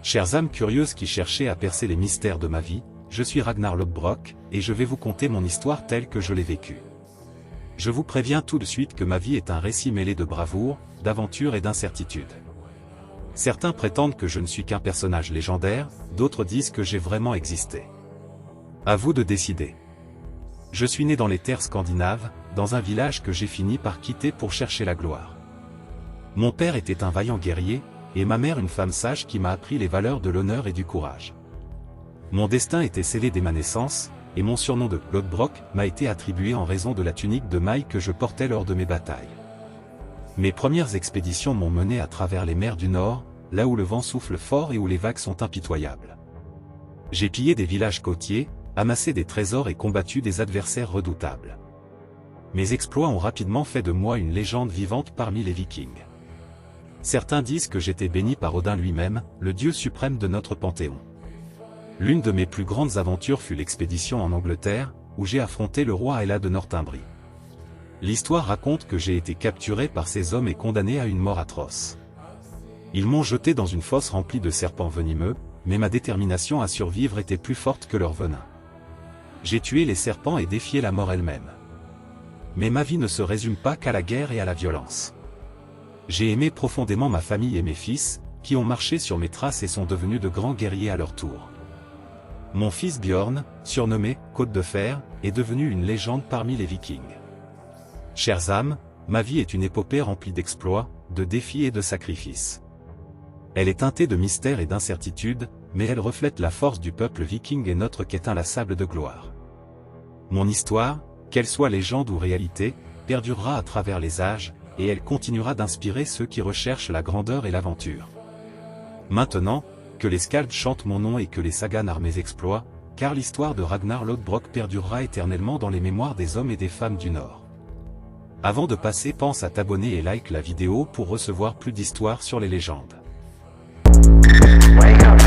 Chères âmes curieuses qui cherchaient à percer les mystères de ma vie, je suis Ragnar Lodbrok, et je vais vous conter mon histoire telle que je l'ai vécue. Je vous préviens tout de suite que ma vie est un récit mêlé de bravoure, d'aventure et d'incertitude. Certains prétendent que je ne suis qu'un personnage légendaire, d'autres disent que j'ai vraiment existé. À vous de décider. Je suis né dans les terres scandinaves, dans un village que j'ai fini par quitter pour chercher la gloire. Mon père était un vaillant guerrier, et ma mère une femme sage qui m'a appris les valeurs de l'honneur et du courage. Mon destin était scellé dès ma naissance, et mon surnom de Lodbrok m'a été attribué en raison de la tunique de maille que je portais lors de mes batailles. Mes premières expéditions m'ont mené à travers les mers du Nord, là où le vent souffle fort et où les vagues sont impitoyables. J'ai pillé des villages côtiers, amassé des trésors et combattu des adversaires redoutables. Mes exploits ont rapidement fait de moi une légende vivante parmi les Vikings. Certains disent que j'étais béni par Odin lui-même, le dieu suprême de notre panthéon. L'une de mes plus grandes aventures fut l'expédition en Angleterre, où j'ai affronté le roi Ella de Northumbrie. L'histoire raconte que j'ai été capturé par ces hommes et condamné à une mort atroce. Ils m'ont jeté dans une fosse remplie de serpents venimeux, mais ma détermination à survivre était plus forte que leur venin. J'ai tué les serpents et défié la mort elle-même. Mais ma vie ne se résume pas qu'à la guerre et à la violence. J'ai aimé profondément ma famille et mes fils, qui ont marché sur mes traces et sont devenus de grands guerriers à leur tour. Mon fils Bjorn, surnommé Côte de Fer, est devenu une légende parmi les Vikings. Chères âmes, ma vie est une épopée remplie d'exploits, de défis et de sacrifices. Elle est teintée de mystère et d'incertitude, mais elle reflète la force du peuple viking et notre quête inlassable de gloire. Mon histoire, qu'elle soit légende ou réalité, perdurera à travers les âges, et elle continuera d'inspirer ceux qui recherchent la grandeur et l'aventure. Maintenant, que les Skalds chantent mon nom et que les sagas narrent mes exploits, car l'histoire de Ragnar Lodbrok perdurera éternellement dans les mémoires des hommes et des femmes du Nord. Avant de passer, pense à t'abonner et like la vidéo pour recevoir plus d'histoires sur les légendes. Wake up.